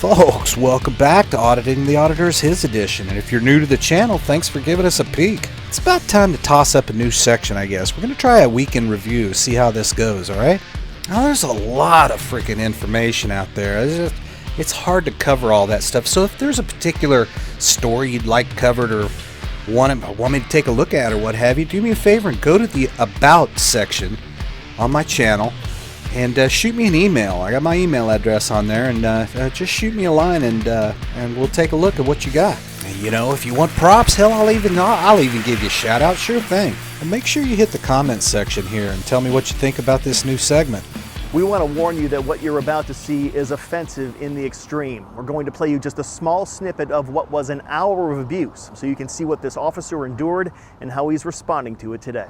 Folks, welcome back to Auditing the Auditors, his edition. And if you're new to the channel, thanks for giving us a peek. It's about time to toss up a new section, I guess. We're going to try a weekend review, see how this goes, alright? Now, there's a lot of freaking information out there. It's hard to cover all that stuff. So if there's a particular story you'd like covered or want me to take a look at or what have you, do me a favor and go to the About section on my channel and shoot me an email. I got my email address on there, and just shoot me a line, and we'll take a look at what you got. You know, if you want props, hell, I'll even give you a shout out. Sure thing. And make sure you hit the comments section here and tell me what you think about this new segment. We want to warn you that what you're about to see is offensive in the extreme. We're going to play you just a small snippet of what was an hour of abuse, so you can see what this officer endured and how he's responding to it today.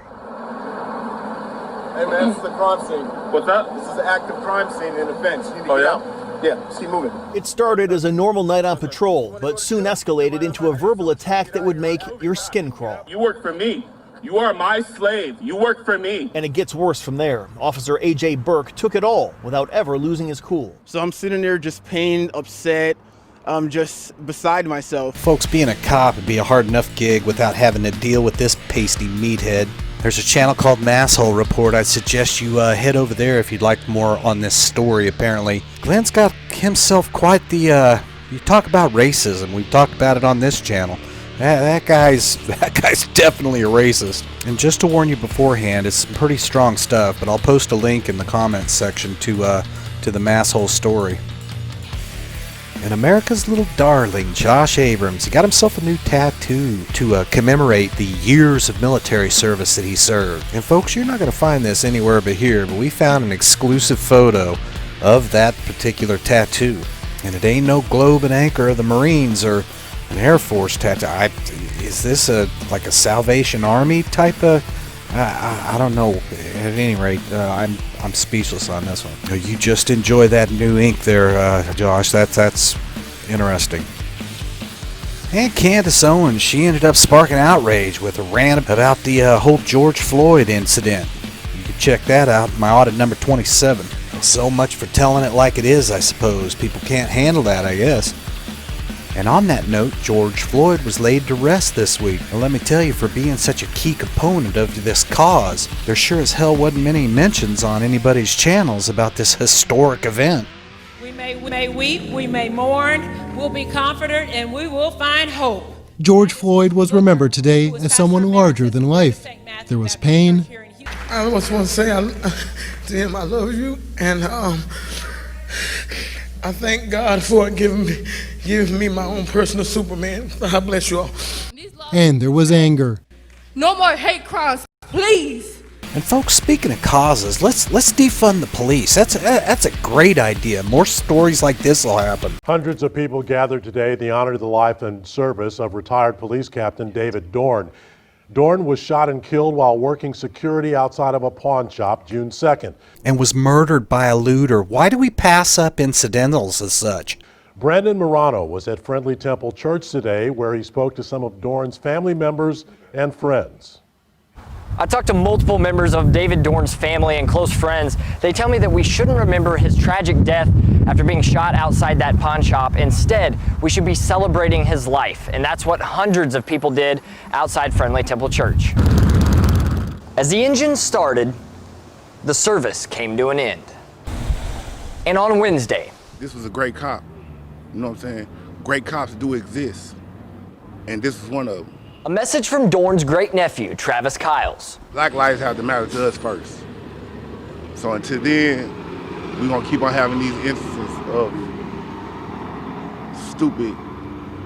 Hey man, this is a crime scene. What's that? This is an active crime scene in a fence. You need to get out. Yeah, just keep moving. It started as a normal night on patrol, but soon escalated into a verbal attack that would make your skin crawl. You work for me. You are my slave. You work for me. And it gets worse from there. Officer A.J. Burke took it all without ever losing his cool. So I'm sitting there just pained, upset, just beside myself. Folks, being a cop would be a hard enough gig without having to deal with this pasty meathead. There's a channel called Masshole Report. I'd suggest you head over there if you'd like more on this story, apparently. Glenn's got himself quite the, you talk about racism. We've talked about it on this channel. That guy's definitely a racist. And just to warn you beforehand, it's some pretty strong stuff, but I'll post a link in the comments section to the Masshole story. And America's little darling, Josh Abrams, he got himself a new tattoo to commemorate the years of military service that he served. And folks, you're not going to find this anywhere but here, but we found an exclusive photo of that particular tattoo. And it ain't no globe and anchor of the Marines or an Air Force tattoo. Is this like a Salvation Army type of... I don't know. At any rate, I'm speechless on this one. You just enjoy that new ink there, Josh. That's interesting. And Candace Owens, she ended up sparking outrage with a rant about the whole George Floyd incident. You can check that out in my audit number 27. So much for telling it like it is, I suppose. People can't handle that, I guess. And on that note, George Floyd was laid to rest this week. And let me tell you, for being such a key component of this cause, there sure as hell wasn't many mentions on anybody's channels about this historic event. We may weep, we may mourn, we'll be comforted, and we will find hope. George Floyd was remembered today as someone larger than life. There was pain. I just want to say to him, I love you, and I thank God for giving me my own personal Superman. God bless you all. And there was anger. No more hate crimes, please. And folks, speaking of causes, let's defund the police. That's a great idea. More stories like this will happen. Hundreds of people gathered today to honor the life and service of retired police captain David Dorn. Dorn was shot and killed while working security outside of a pawn shop June 2nd. And was murdered by a looter. Why do we pass up incidentals as such? Brandon Morano was at Friendly Temple Church today, where he spoke to some of Dorn's family members and friends. I talked to multiple members of David Dorn's family and close friends. They tell me that we shouldn't remember his tragic death after being shot outside that pawn shop. Instead, we should be celebrating his life, and that's what hundreds of people did outside Friendly Temple Church. As the engine started, the service came to an end. And on Wednesday, This was a great cop. You know what I'm saying? Great cops do exist. And this is one of them. a message from Dorn's great-nephew, Travis Kyles. Black lives have to matter to us first. So until then, we're gonna keep on having these instances of stupid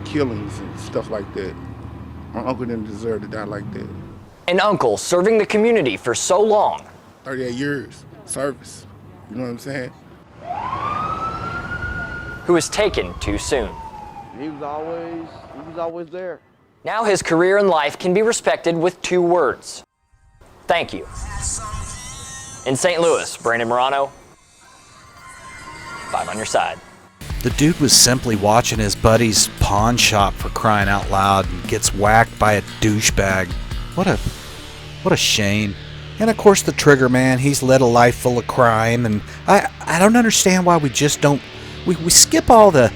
killings and stuff like that. My uncle didn't deserve to die like that. An uncle serving the community for so long. 38 years service, you know what I'm saying? Who was taken too soon. He was always there. Now his career and life can be respected with 2 words. Thank you. In St. Louis, Brandon Morano, 5 on your side. The dude was simply watching his buddy's pawn shop, for crying out loud, and gets whacked by a douchebag. What a shame. And of course the trigger man, he's led a life full of crime, and I don't understand why we just don't, we skip all the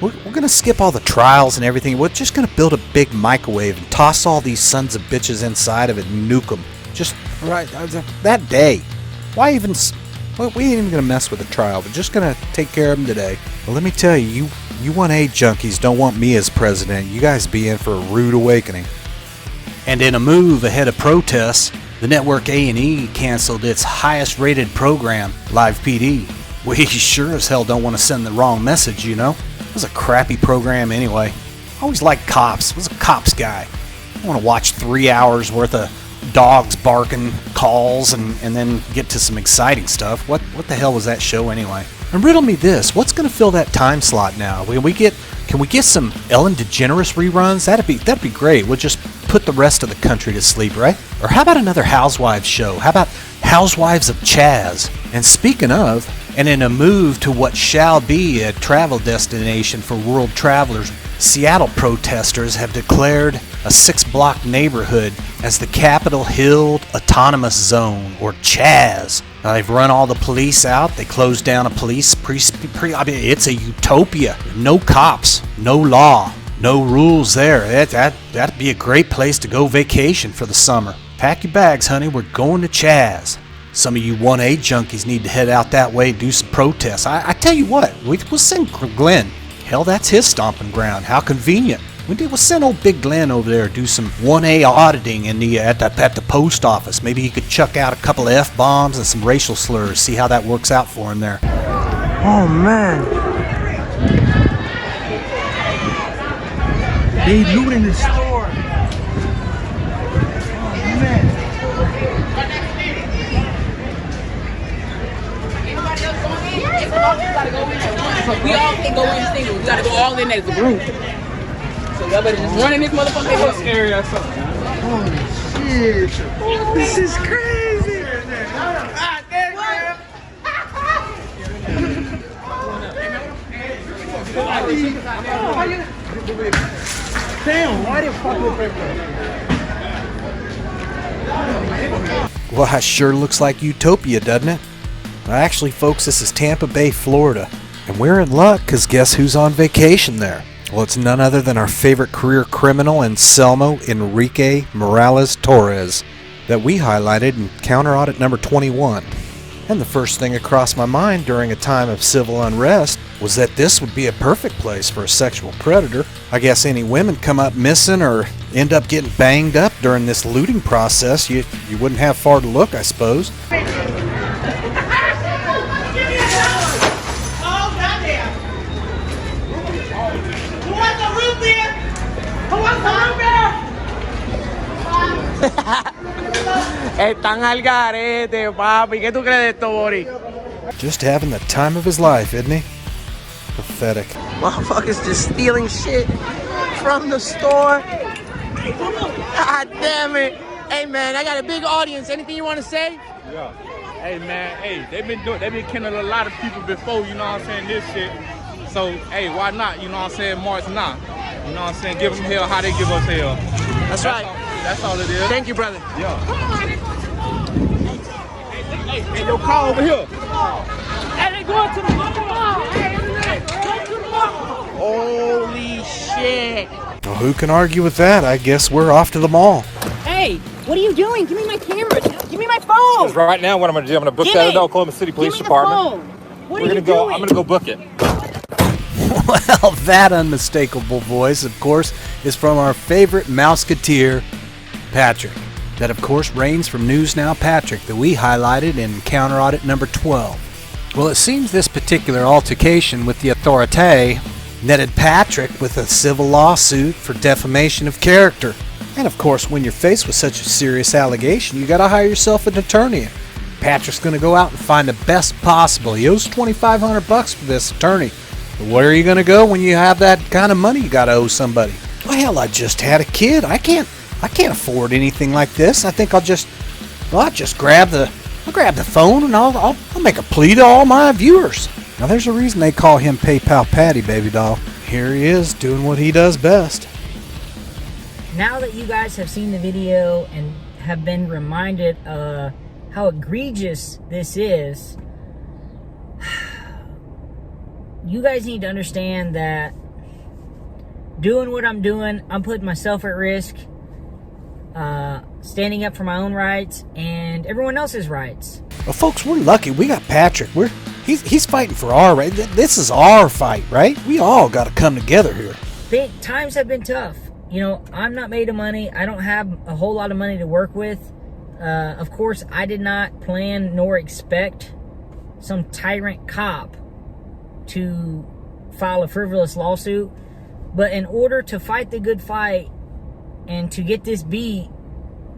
We're going to skip all the trials and everything. We're just going to build a big microwave and toss all these sons of bitches inside of it and nuke them. Just right that day. Why even... Well, we ain't even going to mess with the trial. We're just going to take care of them today. Well, let me tell you, you 1A junkies don't want me as president. You guys be in for a rude awakening. And in a move ahead of protests, the network A&E canceled its highest-rated program, Live PD. We sure as hell don't want to send the wrong message, you know? It was a crappy program anyway. I always liked cops. I was a cops guy. I want to watch 3 hours worth of dogs barking, calls, and then get to some exciting stuff. What the hell was that show anyway? And riddle me this, what's going to fill that time slot now? Can we get some Ellen DeGeneres reruns? That'd be great. We'll just put the rest of the country to sleep, right? Or how about another Housewives show? How about Housewives of Chaz? And speaking of, and in a move to what shall be a travel destination for world travelers, Seattle protesters have declared a 6-block neighborhood as the Capitol Hill Autonomous Zone, or Chaz. Now, they've run all the police out. They closed down a police it's a utopia. No cops, no law, no rules there. That'd be a great place to go vacation for the summer. Pack your bags, honey. We're going to Chaz. Some of you 1A junkies need to head out that way and do some protests. I tell you what, we'll send Glenn. Hell, that's his stomping ground. How convenient. We'll send old Big Glenn over there to do some 1A auditing at the post office. Maybe he could chuck out a couple of F-bombs and some racial slurs. See how that works out for him there. Oh, man. They looting the store. Oh, man. We all can't go in single. We gotta go all in as a group. So y'all better just run in this motherfucker. What's scary or something? Holy shit. This is crazy. Damn, why the fuck Well, that sure looks like utopia, doesn't it? Well, actually, folks, this is Tampa Bay, Florida. And we're in luck, because guess who's on vacation there? Well, it's none other than our favorite career criminal, Anselmo Enrique Morales Torres, that we highlighted in Counter Audit number 21. And the first thing that crossed my mind during a time of civil unrest was that this would be a perfect place for a sexual predator. I guess any women come up missing or end up getting banged up during this looting process, you wouldn't have far to look, I suppose. Están al garete, papi. ¿Qué tú crees de esto, Bori? Just having the time of his life, isn't he? Pathetic. Motherfuckers just stealing shit from the store. God damn it. Hey, man, I got a big audience. Anything you want to say? Yeah. Hey, man, they've been killing a lot of people before, you know what I'm saying, this shit. So, hey, why not, you know what I'm saying, march now. You know what I'm saying, give them hell how they give us hell. That's right. That's all it is. Thank you, brother. Yeah. Hey, yo, call over here. Hey, they going to the mall. Hey, go to the mall. Holy shit. Well, who can argue with that? I guess we're off to the mall. Hey, what are you doing? Give me my camera. Give me my phone. Right now, what I'm going to do, I'm going to book that at Oklahoma City Police Department. What are you doing? I'm going to go book it. Well, that unmistakable voice, of course, is from our favorite Mouseketeer, Patrick. That, of course, reigns from News Now Patrick that we highlighted in Counter Audit number 12. Well, it seems this particular altercation with the authority netted Patrick with a civil lawsuit for defamation of character. And, of course, when you're faced with such a serious allegation, you got to hire yourself an attorney. Patrick's going to go out and find the best possible. He owes $2,500 for this attorney. But where are you going to go when you have that kind of money you got to owe somebody? Well, hell, I just had a kid. I can't afford anything like this. I think I'll just grab the phone and I'll make a plea to all my viewers. Now, there's a reason they call him PayPal Patty, baby doll. Here he is doing what he does best. Now that you guys have seen the video and have been reminded how egregious this is, you guys need to understand that doing what I'm doing. I'm putting myself at risk, standing up for my own rights and everyone else's rights. Well, folks, we're lucky. We got Patrick. He's fighting for our right. This is our fight, right? We all got to come together here. Times have been tough. You know, I'm not made of money. I don't have a whole lot of money to work with. Of course, I did not plan nor expect some tyrant cop to file a frivolous lawsuit. But in order to fight the good fight and to get this beat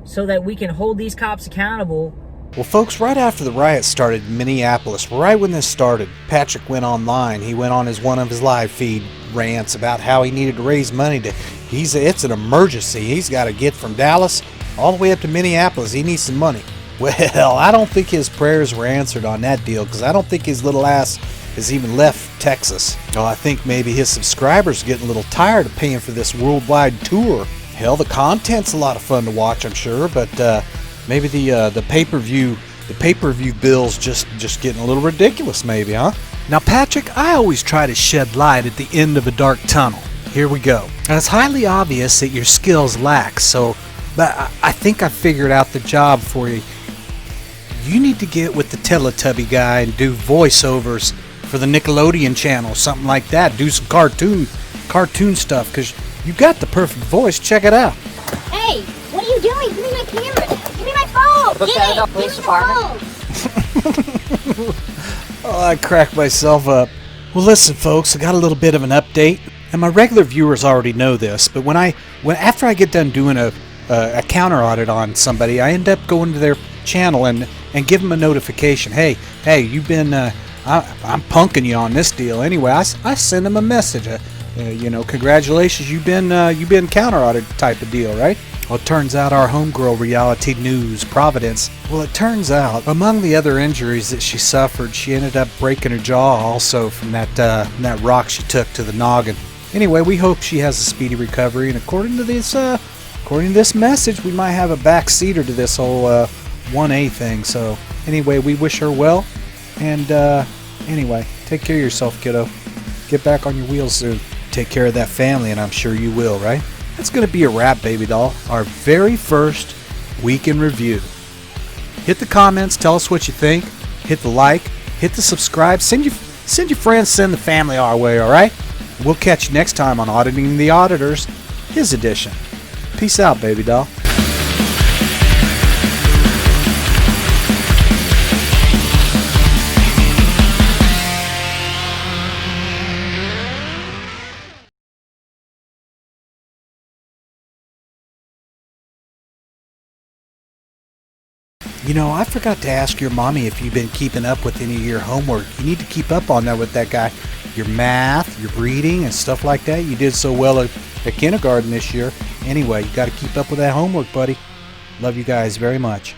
so that we can hold these cops accountable. Well, folks, right after the riot started in Minneapolis, right when this started, Patrick went online. He went on one of his live feed rants about how he needed to raise money it's an emergency. He's got to get from Dallas all the way up to Minneapolis. He needs some money. Well, I don't think his prayers were answered on that deal, because I don't think his little ass has even left Texas. Well, I think maybe his subscribers are getting a little tired of paying for this worldwide tour. Hell, the content's a lot of fun to watch, I'm sure, but maybe the pay-per-view bill's just getting a little ridiculous, maybe, huh? Now, Patrick, I always try to shed light at the end of a dark tunnel. Here we go. And it's highly obvious that your skills lack, but I think I figured out the job for you. You need to get with the Teletubby guy and do voiceovers for the Nickelodeon channel, something like that. Do some cartoon stuff, because you got the perfect voice. Check it out. Hey, what are you doing? Give me my camera. Give me my phone. Give me the phone. Oh, I cracked myself up. Well, listen, folks, I got a little bit of an update, and my regular viewers already know this, but after I get done doing a counter audit on somebody, I end up going to their channel and give them a notification. Hey, you've been I'm punking you on this deal. Anyway, I send them a message. Congratulations, you've been counter audit type of deal, right? Well, it turns out our homegirl reality news, Providence, well, it turns out among the other injuries that she suffered, she ended up breaking her jaw also from that rock she took to the noggin. Anyway, we hope she has a speedy recovery, and according to this message, we might have a backseater to this whole 1A thing. So anyway, we wish her well, and anyway, take care of yourself, kiddo. Get back on your wheels soon. Take care of that family, and I'm sure you will, right? That's going to be a wrap, baby doll. Our very first week in review. Hit the comments, tell us what you think. Hit the like, hit the subscribe. Send your friends, send the family our way, all right? We'll catch you next time on Auditing the Auditors, his edition. Peace out, baby doll. You know, I forgot to ask your mommy if you've been keeping up with any of your homework. You need to keep up on that with that guy. Your math, your reading, and stuff like that. You did so well at kindergarten this year. Anyway, you got to keep up with that homework, buddy. Love you guys very much.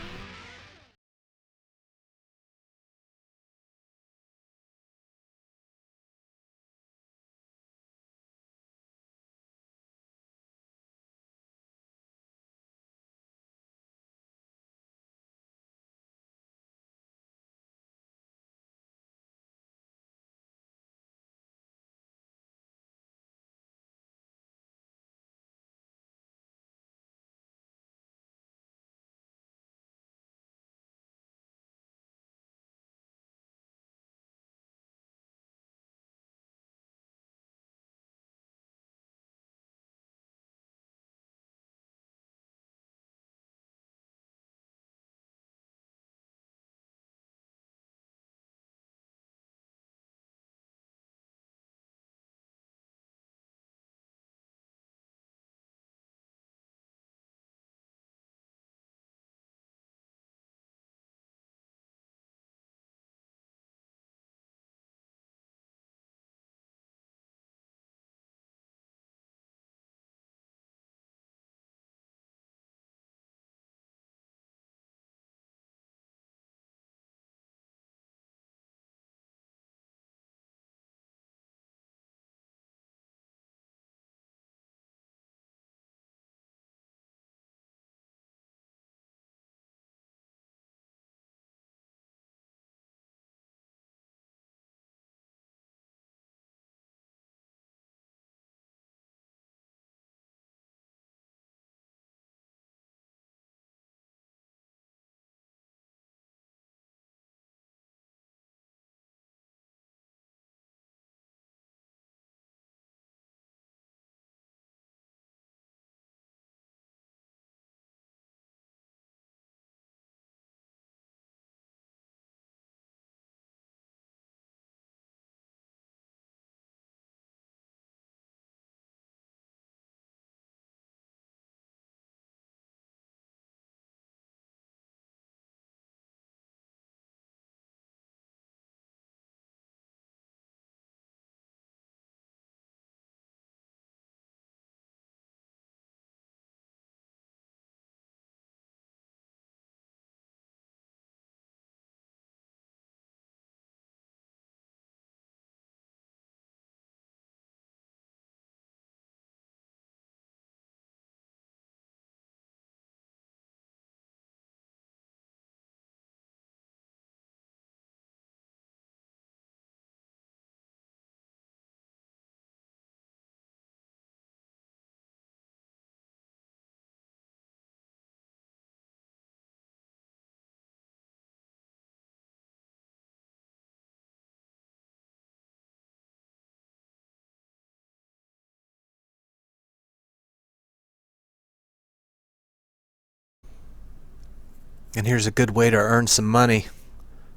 And here's a good way to earn some money,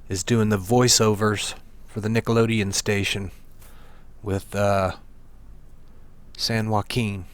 is doing the voiceovers for the Nickelodeon station with San Joaquin.